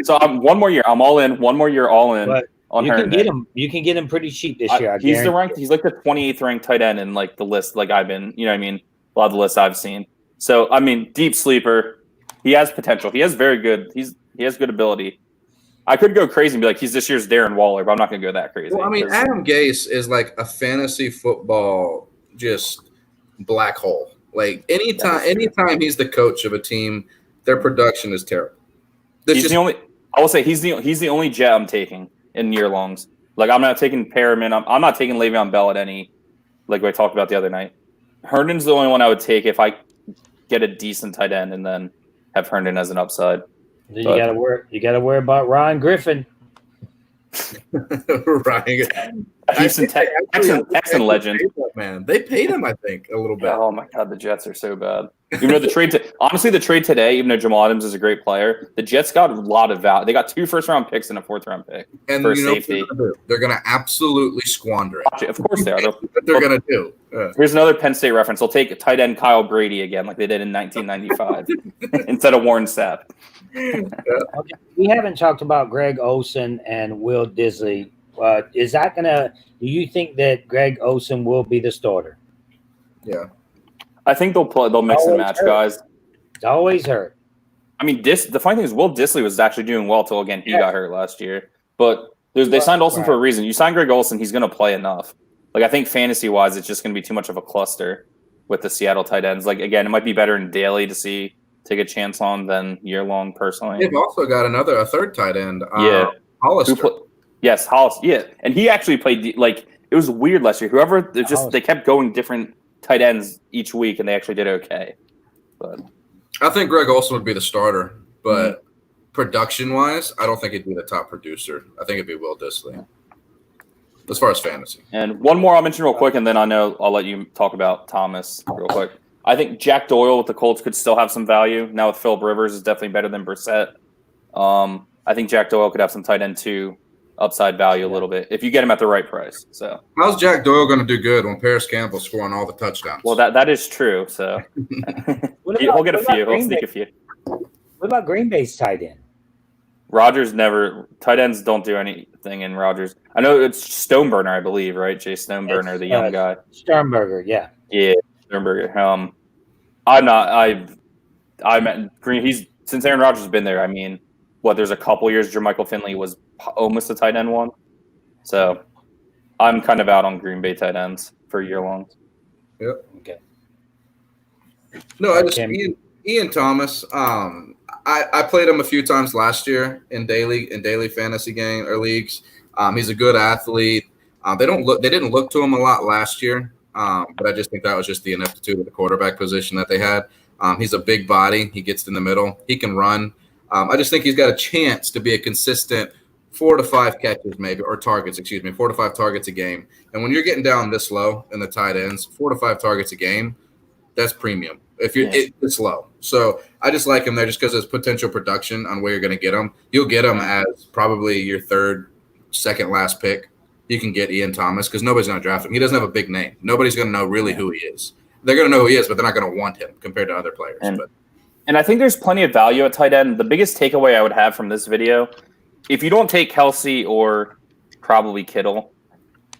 So I'm one more year. I'm all in. One more year, all in. But on you Herndon. Can get him. You can get him pretty cheap this year. He's like the 28th ranked tight end in like the list. Like I've been, you know what I mean? A lot of the lists I've seen. So I mean, deep sleeper. He has potential. He has very good. He has good ability. I could go crazy and be like, he's this year's Darren Waller, but I'm not going to go that crazy. Well, I mean, Adam Gase is like a fantasy football just black hole. Like anytime he's the coach of a team, their production is terrible. I will say he's the only jet I'm taking in year longs. Like I'm not taking Perriman. I'm not taking Le'Veon Bell at any. Like we talked about the other night. Herndon's the only one I would take if I get a decent tight end and then have Herndon as an upside. You got to worry about Ryan Griffin. Right. Houston Texan legend. Man, they paid him, I think, a little bit. Oh my God, the Jets are so bad. Even though the trade today, even though Jamal Adams is a great player, the Jets got a lot of value. They got 2 first-round picks and a 4th-round pick for safety. They're going to absolutely squander it. Of course they are. They're going to do. Here's another Penn State reference. They'll take tight end Kyle Brady again, like they did in 1995, instead of Warren Sapp. Okay. We haven't talked about Greg Olsen and Will Disley. Is that gonna? Do you think that Greg Olsen will be the starter? Yeah, I think they'll play. They'll mix and match guys. It's always hurt. I mean, the funny thing is, Will Disley was actually doing well till again he got hurt last year. But they signed Olsen for a reason. You sign Greg Olsen, he's going to play enough. Like I think fantasy wise, it's just going to be too much of a cluster with the Seattle tight ends. Like again, it might be better in daily to take a chance on than year long. Personally, they've also got a third tight end. Hollister. Yes, Hollis. Yeah, and he actually played like it was weird last year. They kept going different tight ends each week, and they actually did okay. But I think Greg Olsen would be the starter, but production wise, I don't think he'd be the top producer. I think it'd be Will Disley as far as fantasy. And one more I'll mention real quick, and then I know I'll let you talk about Thomas real quick. I think Jack Doyle with the Colts could still have some value. Now with Philip Rivers is definitely better than Brissett. I think Jack Doyle could have some tight end 2 upside value a little bit if you get him at the right price. So how's Jack Doyle going to do good when Paris Campbell's scoring all the touchdowns? Well, that is true. So he'll get a few. He'll sneak a few. What about Green Bay's tight end? Rodgers tight ends don't do anything in Rodgers. I know it's Stoneburner, I believe, right? Jay Stoneburner, the young guy. Sternberger, yeah. Yeah, Sternberger. I'm Green. Since Aaron Rodgers has been there. I mean, there's a couple years Jermichael Finley was almost a tight end 1. So I'm kind of out on Green Bay tight ends for year longs. Yep. Okay. No, Ian Thomas. I played him a few times last year in daily fantasy game or leagues. He's a good athlete. They didn't look to him a lot last year, but I just think that was just the ineptitude of the quarterback position that they had. He's a big body. He gets in the middle. He can run. I just think he's got a chance to be a consistent 4 to 5 catches, maybe, or targets, 4 to 5 targets a game. And when you're getting down this low in the tight ends, 4 to 5 targets a game, that's premium. It's low. So I just like him there just because of his potential production on where you're going to get him. You'll get him as probably your third, second last pick. You can get Ian Thomas because nobody's going to draft him. He doesn't have a big name. Nobody's going to know really who he is. They're going to know who he is, but they're not going to want him compared to other players. And I think there's plenty of value at tight end. The biggest takeaway I would have from this video, if you don't take Kelsey or probably Kittle,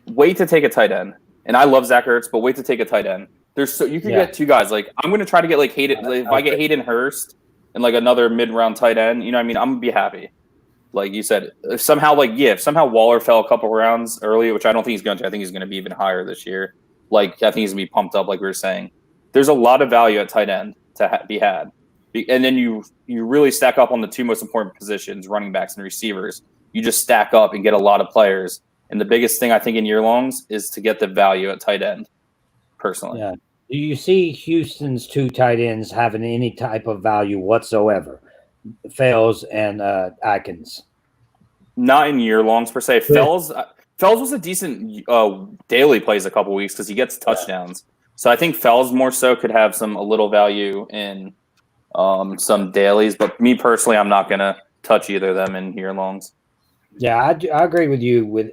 wait to take a tight end. And I love Zach Ertz, but wait to take a tight end. You can get 2 guys. Like I'm going to try to get like Hayden. If I get Hayden Hurst and like another mid-round tight end, you know what I mean? I'm going to be happy. Like you said, if somehow Waller fell a couple rounds early, which I don't think he's going to. I think he's going to be even higher this year. Like I think he's going to be pumped up, like we were saying. There's a lot of value at tight end to be had. And then you really stack up on the 2 most important positions, running backs and receivers. You just stack up and get a lot of players. And the biggest thing I think in year longs is to get the value at tight end, personally. Yeah. Do you see Houston's 2 tight ends having any type of value whatsoever? Fells and Atkins? Not in year longs per se. Fells was a decent daily plays a couple weeks because he gets touchdowns. So I think Fells more so could have a little value in some dailies, but me personally, I'm not going to touch either of them in year longs. Yeah, I agree with you with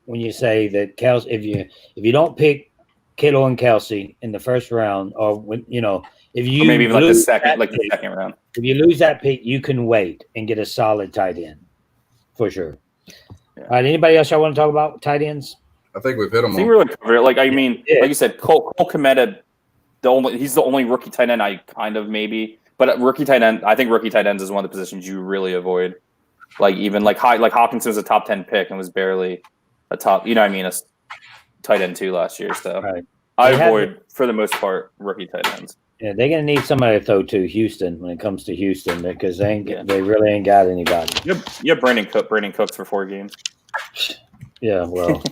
when you say that Kelsey, if you don't pick Kittle and Kelsey in the first round, or when if you or maybe even the second round, if you lose that pick, you can wait and get a solid tight end for sure. Yeah. All right, anybody else I want to talk about tight ends? I think we've hit them all. I think we really covered it. Like you said, Cole Kmet, he's the only rookie tight end I kind of maybe. But rookie tight end, I think rookie tight ends is one of the positions you really avoid. Like even like Hawkinson was a top 10 pick and was barely a top, a tight end 2 last year. So I avoid for the most part rookie tight ends. Yeah, they're gonna need somebody to throw to Houston when it comes to Houston because they really ain't got anybody. You have Brandon Cooks for 4 games. Yeah, well,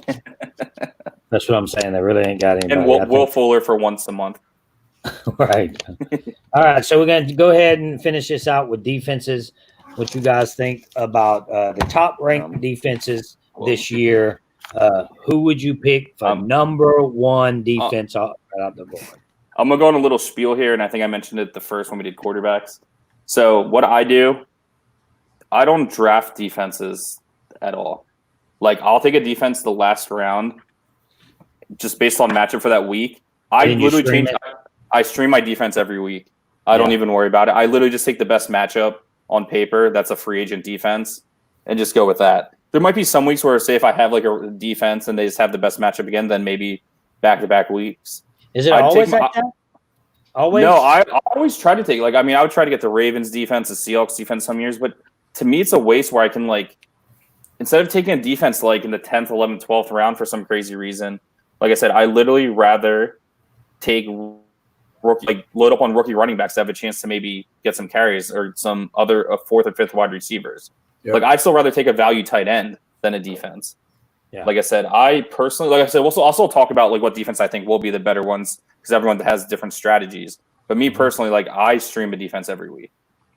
that's what I'm saying. They really ain't got anybody. And Will Fuller for once a month. Right. All right. So we're going to go ahead and finish this out with defenses. What you guys think about the top ranked defenses this year, who would you pick for number one defense out the board? I'm going to go on a little spiel here, and I think I mentioned it the first when we did quarterbacks. So what I do, I don't draft defenses at all. Like, I'll take a defense the last round just based on matchup for that week. I stream my defense every week. I don't even worry about it. I literally just take the best matchup on paper. That's a free agent defense, and just go with that. There might be some weeks where, say, if I have like a defense and they just have the best matchup again, then maybe back-to-back weeks. Is it always like that? Always? No, I always try to take, I would try to get the Ravens defense, the Seahawks defense some years, but to me, it's a waste where I can, instead of taking a defense, in the 10th, 11th, 12th round for some crazy reason, like I said, I literally rather take load up on rookie running backs to have a chance to maybe get some carries or some other fourth or fifth wide receivers. Yep. I'd still rather take a value tight end than a defense. Yeah. Like I said, we'll also talk about what defense I think will be the better ones because everyone has different strategies. But me personally, I stream a defense every week,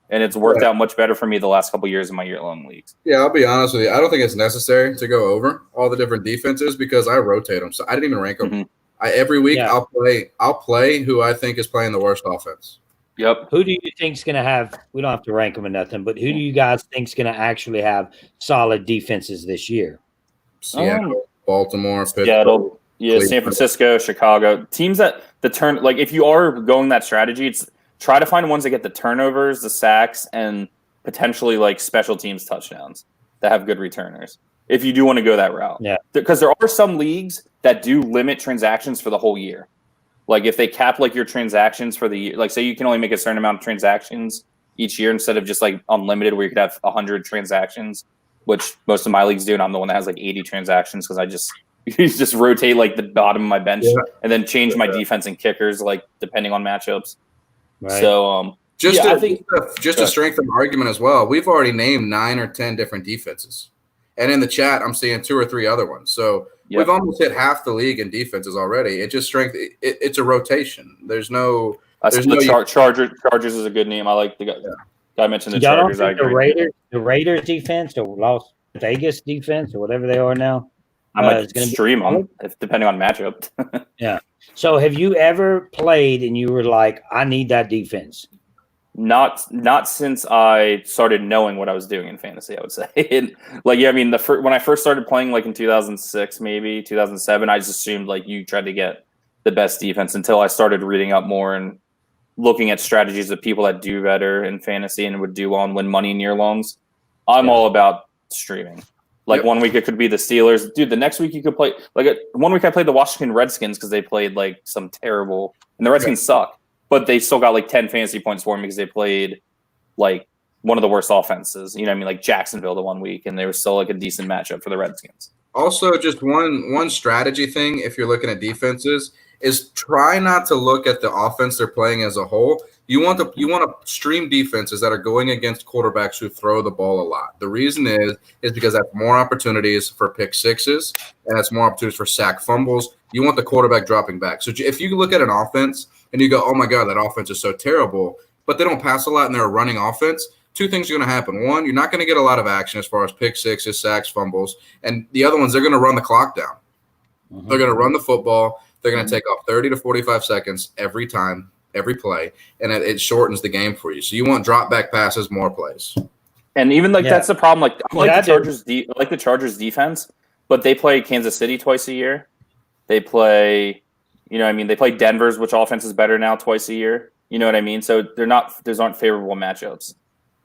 and it's worked out much better for me the last couple of years in my year-long leagues. Yeah, I'll be honest with you. I don't think it's necessary to go over all the different defenses because I rotate them. So I didn't even rank them. Every week I'll play who I think is playing the worst offense. Yep. Who do you think's going to have? We don't have to rank them or nothing, but who do you guys think's going to actually have solid defenses this year? Seattle, Baltimore, Pittsburgh, Seattle, Cleveland. San Francisco, Chicago. Teams that if you are going that strategy, it's try to find ones that get the turnovers, the sacks, and potentially special teams touchdowns that have good returners. If you do want to go that route. Yeah. Because there are some leagues that do limit transactions for the whole year. If they cap your transactions for the year, say you can only make a certain amount of transactions each year instead of just unlimited where you could have 100 transactions, which most of my leagues do, and I'm the one that has 80 transactions because I just rotate the bottom of my bench and then change my defense and kickers depending on matchups. Right. So just to strengthen the argument as well, we've already named 9 or 10 different defenses, and in the chat I'm seeing 2 or 3 other ones. So we've almost hit half the league in defenses already. It just it's a rotation. There's no. Chargers is a good name. I like the guy. I mentioned the Chargers. I agree. The Raiders defense or Las Vegas defense or whatever they are now. I might stream them depending on matchup. Yeah. So have you ever played and you were like, I need that defense? Not since I started knowing what I was doing in fantasy, I would say. And, when I first started playing in 2006, maybe 2007, I just assumed you tried to get the best defense until I started reading up more and looking at strategies of people that do better in fantasy and would do well and win money in year longs. I'm all about streaming. 1 week it could be the Steelers. Dude, the next week you could play 1 week I played the Washington Redskins because they played some terrible and the Redskins suck. But they still got 10 fantasy points for me because they played one of the worst offenses. You know what I mean? Jacksonville the 1 week, and they were still a decent matchup for the Redskins. Also, just one strategy thing if you're looking at defenses is try not to look at the offense they're playing as a whole. You want to stream defenses that are going against quarterbacks who throw the ball a lot. The reason is because that's more opportunities for pick sixes and that's more opportunities for sack fumbles. You want the quarterback dropping back. So if you look at an offense and you go, oh my God, that offense is so terrible, but they don't pass a lot and they're a running offense, 2 things are going to happen. One, you're not going to get a lot of action as far as pick sixes, sacks, fumbles. And the other ones, they're going to run the clock down. Mm-hmm. They're going to run the football. They're going to take off 30 to 45 seconds every time, every play, and it shortens the game for you. So you want drop back passes, more plays. And even that's the problem. The Chargers defense, but they play Kansas City twice a year. They play, they play Denver's, which offense is better now, twice a year. You know what I mean? So those aren't favorable matchups.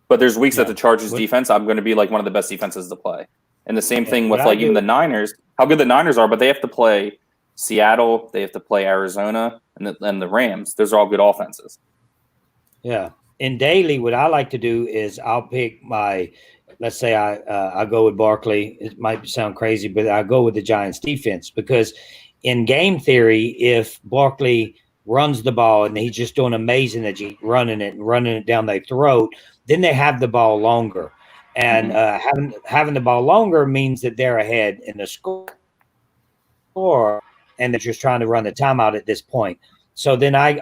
But there's weeks that the Chargers defense, I'm going to be one of the best defenses to play. And the same thing with even the Niners, how good the Niners are, but they have to play Seattle, they have to play Arizona, and the Rams. Those are all good offenses. Yeah. In daily, what I like to do is I'll pick let's say I go with Barkley. It might sound crazy, but I go with the Giants defense because in game theory, if Barkley runs the ball and he's just doing amazing that he's running it down their throat, then they have the ball longer. And having the ball longer means that they're ahead in the score, and they're just trying to run the timeout at this point. So then I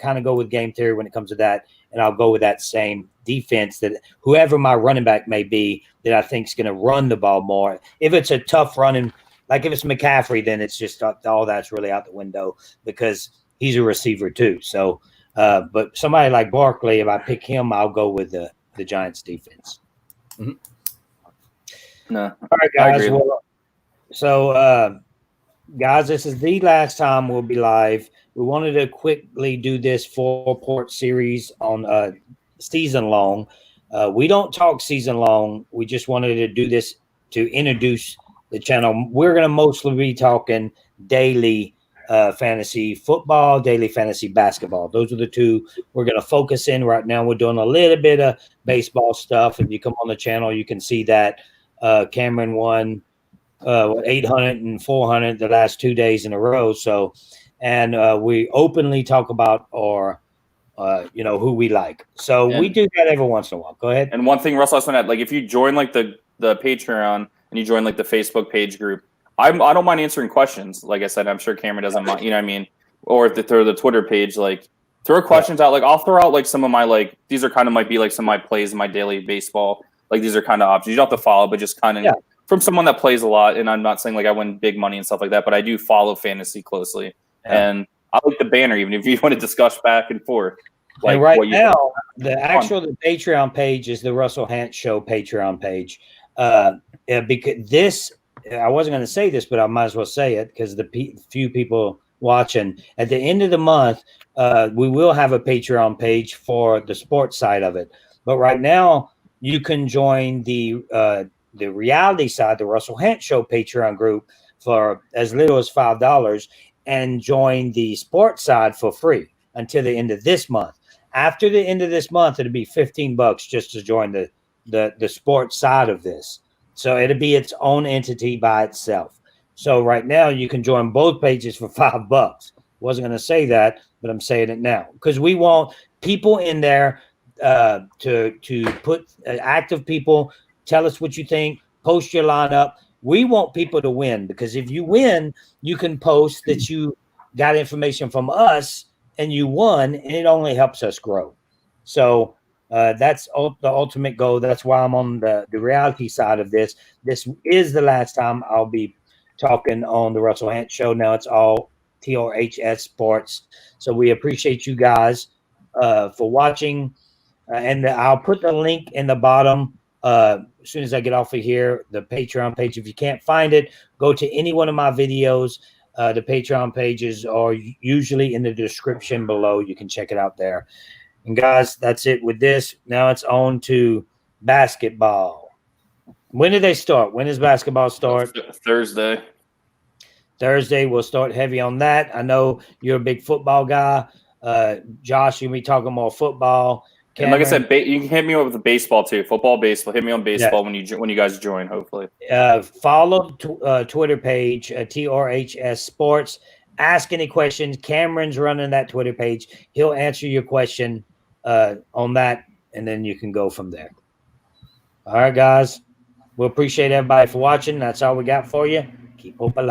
kind of go with game theory when it comes to that. and I'll go with that same defense that whoever my running back may be that I think is going to run the ball more. If it's a tough running, like if it's McCaffrey, then it's just all that's really out the window because he's a receiver too. So, but somebody like Barkley, if I pick him, I'll go with the Giants defense. Mm-hmm. No, all right, guys. Well, so, guys, this is the last time we'll be live. We wanted to quickly do this 4-part series on season long. We don't talk season long. We just wanted to do this to introduce the channel. We're going to mostly be talking daily fantasy football, daily fantasy basketball. Those are the two we're going to focus in right now. We're doing a little bit of baseball stuff. If you come on the channel, you can see that Cameron won 800 and 400 the last 2 days in a row. So, and we openly talk about our who we like. So we do that every once in a while. Go ahead. And one thing, Russell, I was going to add, like if you join like the Patreon and you join like the Facebook page group, I don't mind answering questions. Like I said, I'm sure Cameron doesn't mind, you know what I mean? Or if they throw the Twitter page, like throw questions out. Like I'll throw out like some of my, like, these are kind of might be like some of my plays in my daily baseball. Like these are kind of options. You don't have to follow, but just kind of from someone that plays a lot. And I'm not saying like I win big money and stuff like that, but I do follow fantasy closely. Yeah. And I like the banner, even if you want to discuss back and forth. Like and right now, the Patreon page is the Russell HANTZ Show Patreon page. Because this, I wasn't going to say this, but I might as well say it because the few people watching at the end of the month, we will have a Patreon page for the sports side of it. But right now, you can join the reality side, the Russell HANTZ Show Patreon group for as little as $5 and join the sports side for free until the end of this month. After the end of this month, it'll be $15 just to join the sports side of this. So it'll be its own entity by itself. So right now you can join both pages for $5. Wasn't going to say that, but I'm saying it now because we want people in there to put active people. Tell us what you think. Post your lineup. We want people to win because if you win, you can post that you got information from us and you won, and it only helps us grow. So that's the ultimate goal. That's why I'm on the reality side of this. This is the last time I'll be talking on the Russell HANTZ Show. Now it's all TRHS Sports. So we appreciate you guys for watching. And I'll put the link in the bottom as soon as I get off of here, the Patreon page. If you can't find it, go to any one of my videos. The Patreon pages are usually in the description below. You can check it out there. And guys, that's it with this. Now it's on to basketball. When do they start? When does basketball start? Thursday. Thursday, we'll start heavy on that. I know you're a big football guy. Josh, you'll be talking more football. Cameron. And like I said, you can hit me up with the baseball too. Football, baseball. Hit me on baseball when you guys join, hopefully. Follow Twitter page, TRHS Sports. Ask any questions. Cameron's running that Twitter page. He'll answer your question on that, and then you can go from there. All right, guys. We appreciate everybody for watching. That's all we got for you. Keep hope alive.